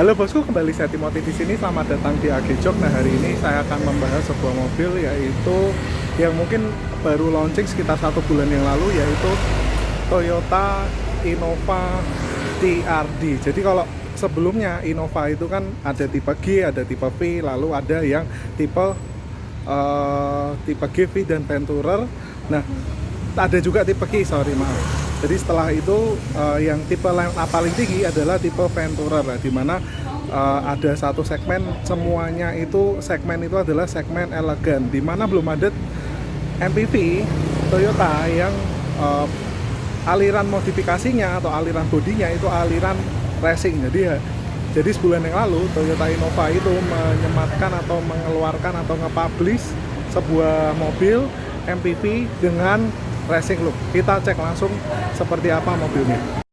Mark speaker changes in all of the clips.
Speaker 1: Halo bosku, kembali saya Timothy di sini. Selamat datang di AG Jok. Nah, hari ini saya akan membahas sebuah mobil yaitu yang mungkin baru launching sekitar 1 bulan yang lalu, yaitu Toyota Innova TRD. Jadi kalau sebelumnya Innova itu kan ada tipe G, ada tipe V, lalu ada yang tipe G, V dan Venturer. Nah, ada juga tipe K, maaf. Jadi setelah itu yang tipe line up paling tinggi adalah tipe Venturer, di mana ada satu segmen, semuanya itu segmen itu adalah segmen elegan, di mana belum ada MPV Toyota yang aliran modifikasinya atau aliran bodinya itu aliran racing. Jadi sebulan yang lalu Toyota Innova itu menyematkan atau mengeluarkan atau nge-publish sebuah mobil MPV dengan racing look. Kita cek langsung seperti apa mobilnya.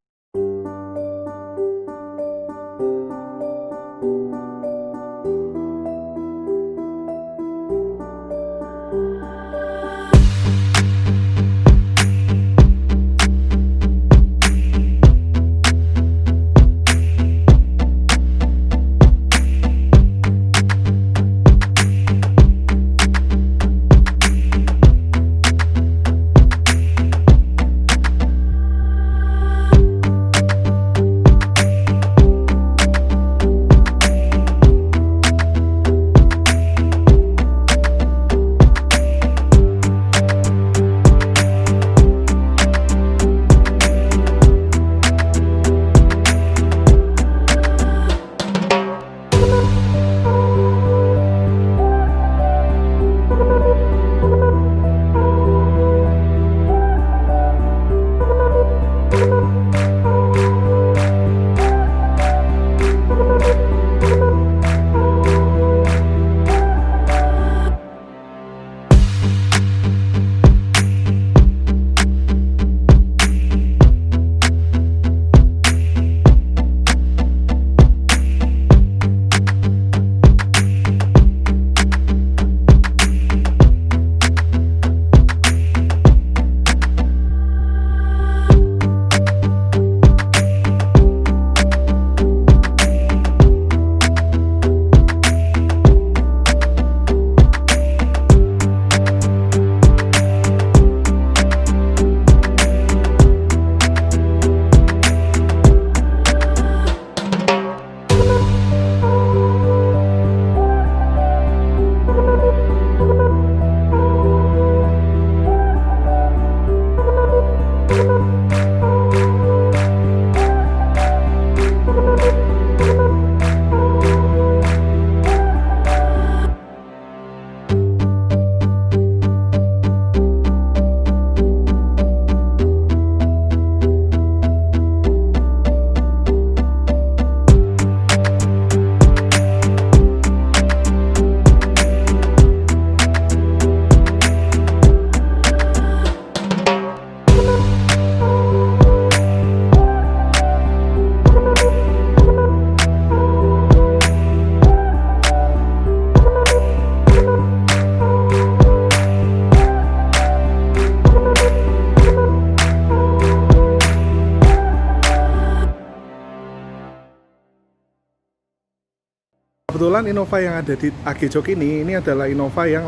Speaker 1: Kebetulan Innova yang ada di AG Jok ini adalah Innova yang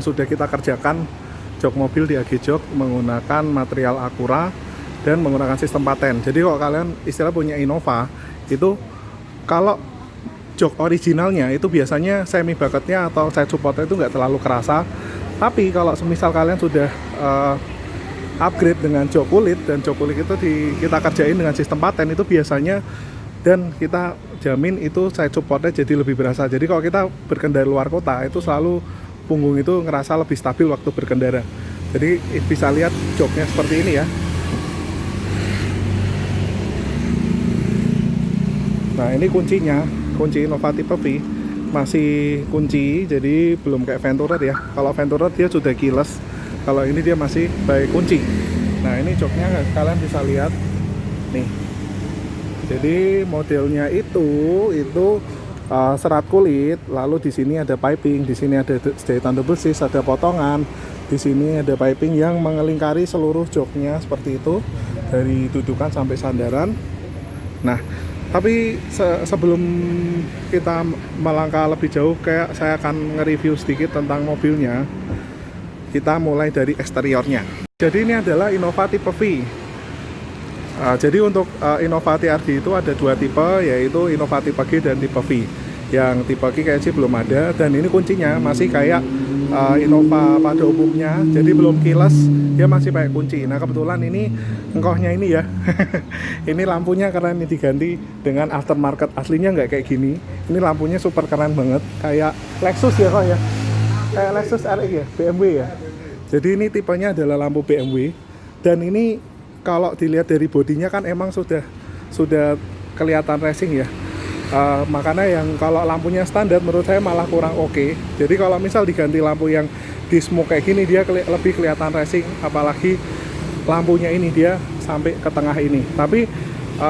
Speaker 1: sudah kita kerjakan jok mobil di AG Jok menggunakan material Acura dan menggunakan sistem paten. Jadi kalau kalian istilah punya Innova itu, kalau jok originalnya itu biasanya semi bucketnya atau side supportnya itu nggak terlalu kerasa. Tapi kalau semisal kalian sudah upgrade dengan jok kulit, dan jok kulit itu kita kerjain dengan sistem paten, itu biasanya, dan kita jamin itu side supportnya jadi lebih berasa. Jadi kalau kita berkendara luar kota itu selalu punggung itu ngerasa lebih stabil waktu berkendara. Jadi bisa lihat joknya seperti ini ya. Nah, ini kuncinya, kunci Innova tipe V masih kunci, jadi belum kayak Venturer ya. Kalau Venturer dia sudah keyless, kalau ini dia masih by kunci. Nah, ini joknya kalian bisa lihat nih. Jadi modelnya itu serat kulit, lalu di sini ada piping, di sini ada jahitan double stitch, ada potongan, di sini ada piping yang mengelingkari seluruh joknya seperti itu dari dudukan sampai sandaran. Nah, Tapi sebelum kita melangkah lebih jauh, kayak saya akan nge-review sedikit tentang mobilnya. Kita mulai dari eksteriornya. Jadi ini adalah Innova tipe V. Jadi untuk Innova TRD itu ada dua tipe, yaitu Innova tipe G dan tipe V. Yang tipe G kayaknya sih belum ada, dan ini kuncinya masih kayak Innova pada umumnya, jadi belum keyless, dia masih pakai kunci. Nah kebetulan ini engkohnya ini ya ini lampunya keren, ini diganti dengan aftermarket, aslinya nggak kayak gini. Ini lampunya super keren banget, kayak Lexus ya kok ya, kayak Lexus RX ya, BMW ya. Jadi ini tipenya adalah lampu BMW, dan ini kalau dilihat dari bodinya kan emang sudah kelihatan racing ya. Makanya yang kalau lampunya standar menurut saya malah kurang oke. Jadi kalau misal diganti lampu yang di smoke kayak gini, dia lebih kelihatan racing, apalagi lampunya ini dia sampai ke tengah ini. Tapi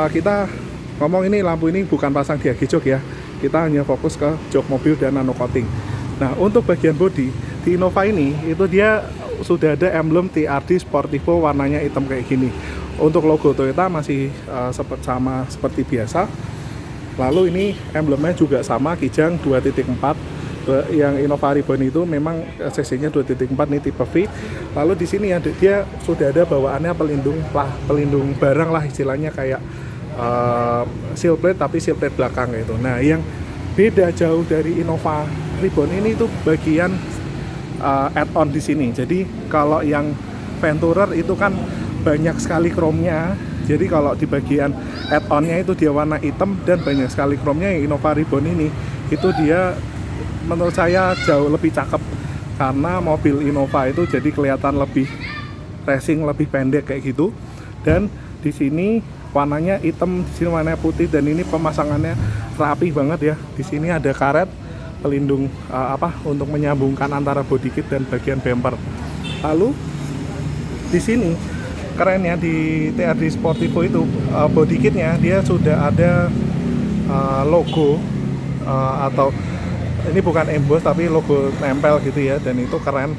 Speaker 1: kita ngomong ini lampu ini bukan pasang di agi jok ya, kita hanya fokus ke jok mobil dan nano coating. Nah untuk bagian bodi di Innova ini itu dia sudah ada emblem TRD Sportivo warnanya hitam kayak gini. Untuk logo Toyota masih sama seperti biasa. Lalu ini emblemnya juga sama, Kijang 2.4. Yang Innova Ribbon itu memang cc-nya 2.4, ini tipe V. Lalu di sini dia sudah ada bawaannya pelindung barang lah istilahnya, kayak seal plate tapi seal plate belakang gitu. Nah yang beda jauh dari Innova Ribbon ini itu bagian add-on di sini. Jadi kalau yang Venturer itu kan banyak sekali chrome-nya. Jadi kalau di bagian add-on-nya itu dia warna hitam dan banyak sekali chrome-nya. Yang Innova Ribbon ini itu dia menurut saya jauh lebih cakep, karena mobil Innova itu jadi kelihatan lebih racing, lebih pendek kayak gitu. Dan di sini warnanya hitam, di sini warnanya putih, dan ini pemasangannya rapi banget ya. Di sini ada karet pelindung untuk menyambungkan antara body kit dan bagian bumper. Lalu di sini kerennya di TRD Sportivo itu body kitnya dia sudah ada logo atau ini bukan emboss tapi logo nempel gitu ya, dan itu keren,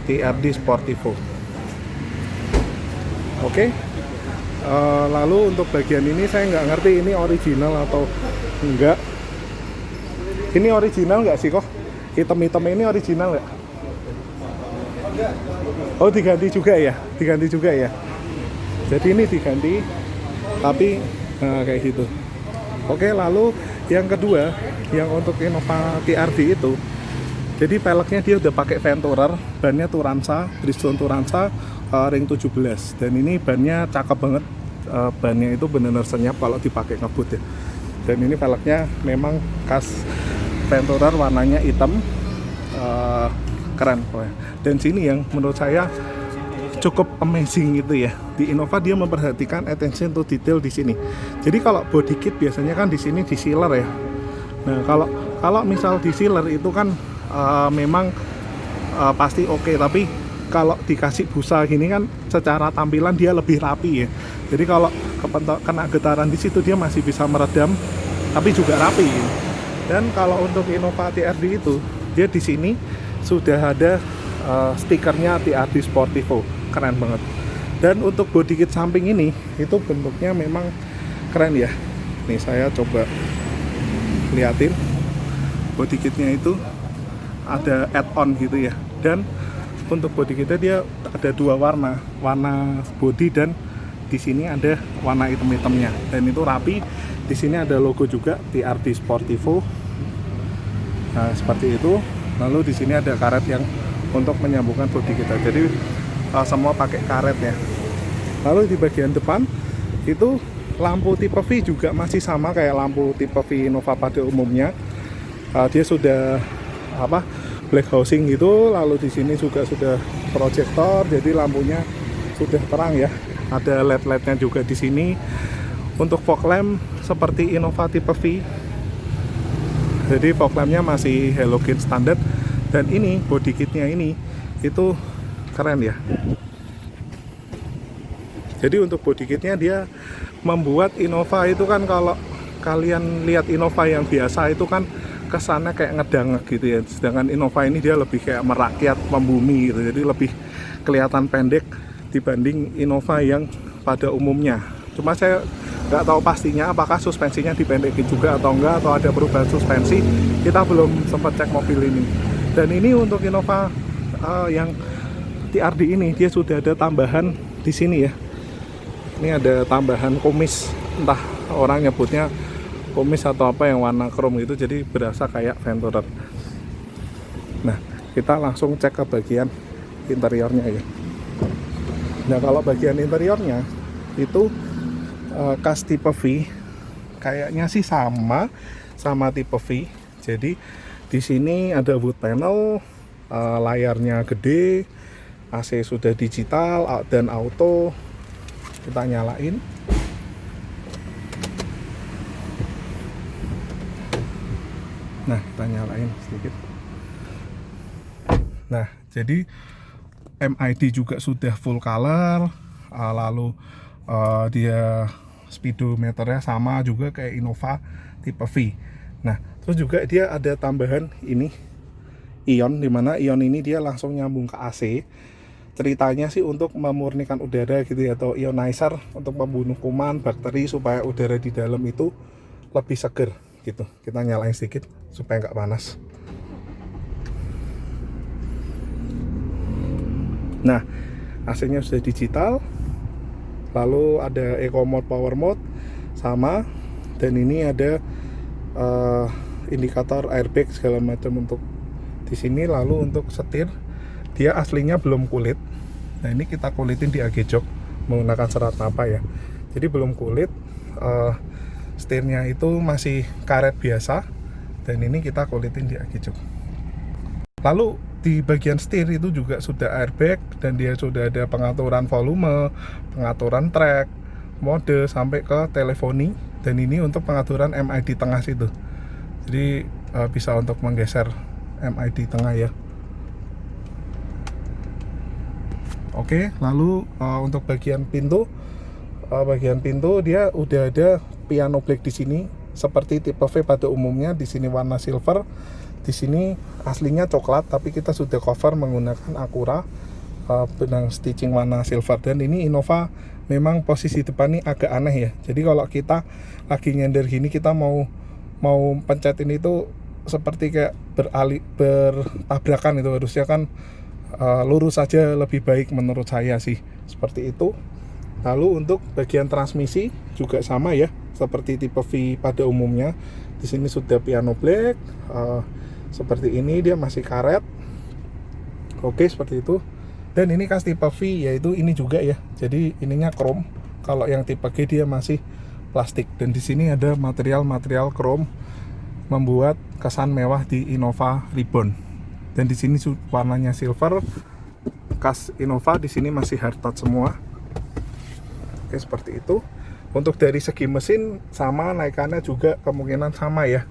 Speaker 1: TRD Sportivo. Oke. Lalu untuk bagian ini saya nggak ngerti ini original atau enggak. Ini original nggak sih kok? Hitam-hitam ini original nggak? Oh diganti juga ya? Diganti juga ya? Jadi ini diganti, tapi kayak gitu. Oke, lalu yang kedua, yang untuk Innova TRD itu, jadi velgnya dia udah pakai Venturer, bannya Turanza, Bridgestone Turanza ring 17, dan ini bannya cakep banget, bannya itu benar-benar senyap kalau dipakai ngebut ya. Dan ini velgnya memang khas Venturer, warnanya hitam, keren pokoknya. Dan sini yang menurut saya cukup amazing gitu ya, di Innova dia memperhatikan attention to detail di sini. Jadi kalau body kit biasanya kan di sini di sealer ya. Nah kalau misal di sealer itu kan memang pasti oke, tapi kalau dikasih busa gini kan secara tampilan dia lebih rapi ya. Jadi kalau kena getaran di situ dia masih bisa meredam, tapi juga rapi. Dan kalau untuk Innova TRD itu dia di sini sudah ada stikernya TRD Sportivo, keren banget. Dan untuk body kit samping ini itu bentuknya memang keren ya. Nih saya coba liatin, body kitnya itu ada add-on gitu ya. Dan untuk body kitnya dia ada dua warna body, dan di sini ada warna hitam-hitamnya, dan itu rapi. Di sini ada logo juga TRD Sportivo. Nah seperti itu. Lalu di sini ada karet yang untuk menyambungkan bodi kita. Jadi semua pakai karet ya. Lalu di bagian depan itu lampu tipe V juga masih sama kayak lampu tipe V Innova pada umumnya. Dia sudah black housing gitu. Lalu di sini juga sudah proyektor, jadi lampunya sudah terang ya. Ada LED-nya juga di sini. Untuk fog lamp seperti Innova tipe V. Jadi fog lampnya masih halogen standar, dan ini body kitnya ini itu keren ya. Jadi untuk body kitnya dia membuat Innova itu kan, kalau kalian lihat Innova yang biasa itu kan kesannya kayak ngedang gitu ya. Sedangkan Innova ini dia lebih kayak merakyat, membumi gitu. Jadi lebih kelihatan pendek dibanding Innova yang pada umumnya. Cuma saya nggak tahu pastinya apakah suspensinya dipendekin juga atau enggak, atau ada perubahan suspensi, kita belum sempat cek mobil ini. Dan ini untuk Innova yang TRD ini, dia sudah ada tambahan di sini ya. Ini ada tambahan kumis, entah orang nyebutnya kumis atau apa, yang warna chrome gitu, jadi berasa kayak Venturer. Nah, kita langsung cek ke bagian interiornya ya. Nah, kalau bagian interiornya itu kas tipe V, kayaknya sih sama tipe V. Jadi di sini ada wood panel, layarnya gede, AC sudah digital dan auto. Kita nyalain. Nah, kita nyalain sedikit. Nah, jadi MID juga sudah full color, lalu dia speedometernya sama juga kayak Innova tipe V. Nah, terus juga dia ada tambahan ini ion, dimana ion ini dia langsung nyambung ke AC. Ceritanya sih untuk memurnikan udara gitu ya, atau ionizer untuk membunuh kuman, bakteri, supaya udara di dalam itu lebih seger gitu. Kita nyalain sedikit supaya nggak panas. Nah, AC-nya sudah digital, lalu ada eco mode, power mode sama, dan ini ada indikator airbag segala macam untuk di sini. Lalu untuk setir, dia aslinya belum kulit. Nah, ini kita kulitin di AG jok menggunakan serat napa ya. Jadi belum kulit, setirnya itu masih karet biasa, dan ini kita kulitin di AG jok. Lalu di bagian setir itu juga sudah airbag, dan dia sudah ada pengaturan volume, pengaturan track, mode, sampai ke teleponi. Dan ini untuk pengaturan MID tengah situ. Jadi bisa untuk menggeser MID tengah ya. Oke, lalu untuk bagian pintu dia udah ada piano black di sini seperti tipe V pada umumnya. Di sini warna silver, di sini aslinya coklat, tapi kita sudah cover menggunakan Acura benang stitching warna silver. Dan ini Innova memang posisi depan ini agak aneh ya. Jadi kalau kita lagi nyender gini, kita mau pencet ini tuh seperti kayak bertabrakan itu. Harusnya kan lurus saja lebih baik menurut saya sih, seperti itu. Lalu untuk bagian transmisi juga sama ya, seperti tipe V pada umumnya. Di sini sudah piano black, seperti ini, dia masih karet. Oke, seperti itu. Dan ini kas tipe V, yaitu ini juga ya. Jadi ininya chrome. Kalau yang tipe G dia masih plastik. Dan di sini ada material chrome, membuat kesan mewah di Innova Reborn. Dan di sini warnanya silver. Kas Innova di sini masih hard touch semua. Oke, seperti itu. Untuk dari segi mesin sama, naikannya juga kemungkinan sama ya.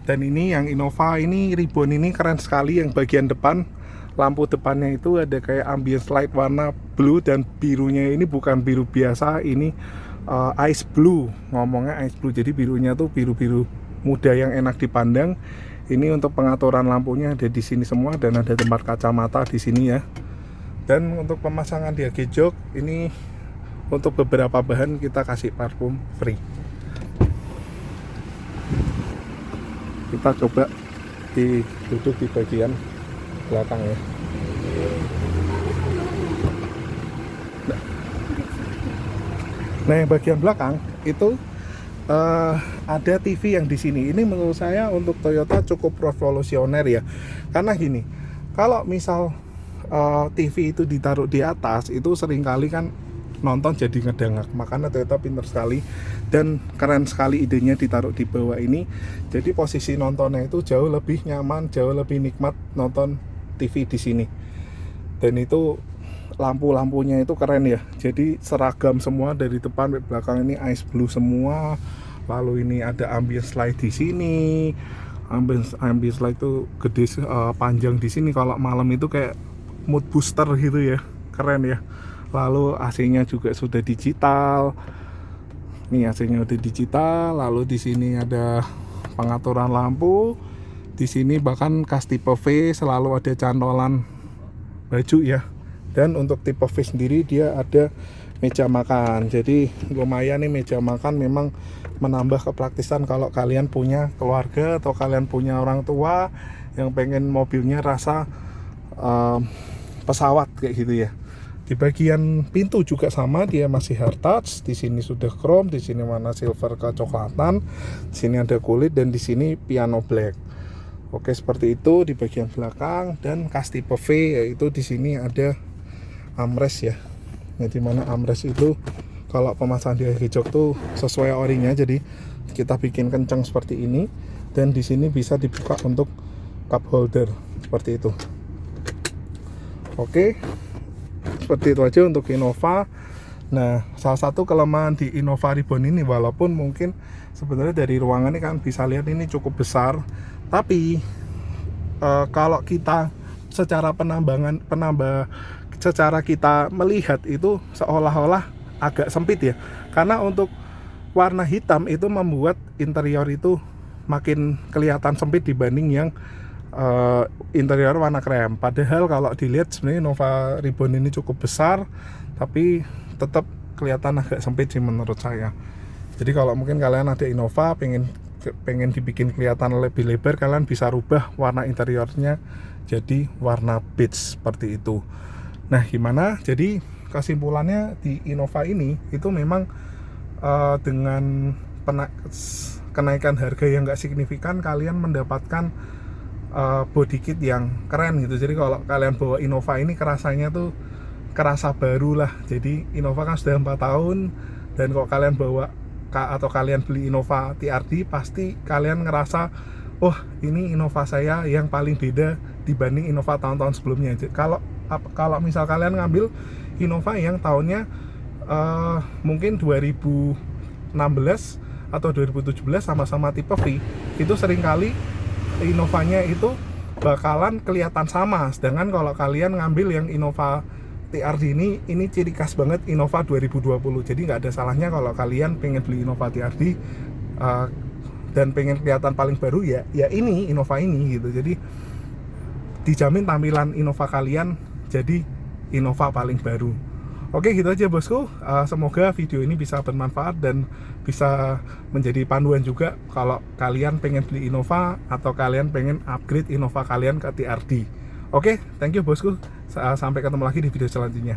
Speaker 1: Dan ini yang Innova ini Reborn ini keren sekali. Yang bagian depan, lampu depannya itu ada kayak ambient light warna blue, dan birunya ini bukan biru biasa, ini ice blue, ngomongnya ice blue. Jadi birunya tuh biru-biru muda yang enak dipandang. Ini untuk pengaturan lampunya ada di sini semua, dan ada tempat kacamata di sini ya. Dan untuk pemasangan di AG jok ini, untuk beberapa bahan kita kasih parfum free. Kita coba duduk di bagian belakang ya. Nah, yang bagian belakang itu ada TV yang di sini. Ini menurut saya untuk Toyota cukup revolusioner ya. Karena gini, kalau misal TV itu ditaruh di atas, itu seringkali kan nonton jadi ngedangak. Makanya Toyota pinter sekali dan keren sekali idenya ditaruh di bawah ini. Jadi posisi nontonnya itu jauh lebih nyaman, jauh lebih nikmat nonton TV di sini. Dan itu lampu-lampunya itu keren ya. Jadi seragam semua dari depan sampai belakang, ini ice blue semua. Lalu ini ada ambient light di sini. Ambient light itu gede, panjang di sini. Kalau malam itu kayak mood booster gitu ya. Keren ya. Lalu AC-nya juga sudah digital. Nih AC-nya udah digital. Lalu di sini ada pengaturan lampu. Di sini bahkan kas tipe V selalu ada cantolan baju ya. Dan untuk tipe V sendiri dia ada meja makan. Jadi lumayan nih meja makan, memang menambah kepraktisan kalau kalian punya keluarga atau kalian punya orang tua yang pengen mobilnya rasa pesawat kayak gitu ya. Di bagian pintu juga sama, dia masih hard touch. Di sini sudah chrome, di sini warna silver kecoklatan, di sini ada kulit, dan di sini piano black. Oke, seperti itu di bagian belakang. Dan kas tipe V, yaitu di sini ada armrest ya. Nah, dimana armrest itu kalau pemasangan di agi jok tuh sesuai orinya, jadi kita bikin kencang seperti ini. Dan di sini bisa dibuka untuk cup holder seperti itu. Oke, seperti itu aja untuk Innova. Nah, salah satu kelemahan di Innova Reborn ini, walaupun mungkin sebenarnya dari ruangan ini kan bisa lihat ini cukup besar, tapi kalau kita secara secara kita melihat itu seolah-olah agak sempit ya, karena untuk warna hitam itu membuat interior itu makin kelihatan sempit dibanding yang interior warna krem. Padahal kalau dilihat sebenarnya Innova Reborn ini cukup besar, tapi tetap kelihatan agak sempit sih menurut saya. Jadi kalau mungkin kalian ada Innova pengen dibikin kelihatan lebih lebar, kalian bisa rubah warna interiornya jadi warna beige seperti itu. Nah, gimana? Jadi kesimpulannya di Innova ini itu memang dengan kenaikan harga yang nggak signifikan, kalian mendapatkan body kit yang keren gitu. Jadi kalau kalian bawa Innova ini kerasanya tuh kerasa baru lah. Jadi Innova kan sudah 4 tahun, dan kalau kalian bawa atau kalian beli Innova TRD, pasti kalian ngerasa, oh ini Innova saya yang paling beda dibanding Innova tahun-tahun sebelumnya. Kalau misal kalian ngambil Innova yang tahunnya mungkin 2016 atau 2017 sama-sama tipe V, itu seringkali Innovanya itu bakalan kelihatan sama. Sedangkan kalau kalian ngambil yang Innova TRD ini ciri khas banget Innova 2020. Jadi nggak ada salahnya kalau kalian pengen beli Innova TRD dan pengen kelihatan paling baru, ya ini Innova ini gitu. Jadi dijamin tampilan Innova kalian jadi Innova paling baru. Oke, gitu aja bosku. Semoga video ini bisa bermanfaat dan bisa menjadi panduan juga kalau kalian pengen beli Innova atau kalian pengen upgrade Innova kalian ke TRD. Oke, thank you bosku. Sampai ketemu lagi di video selanjutnya.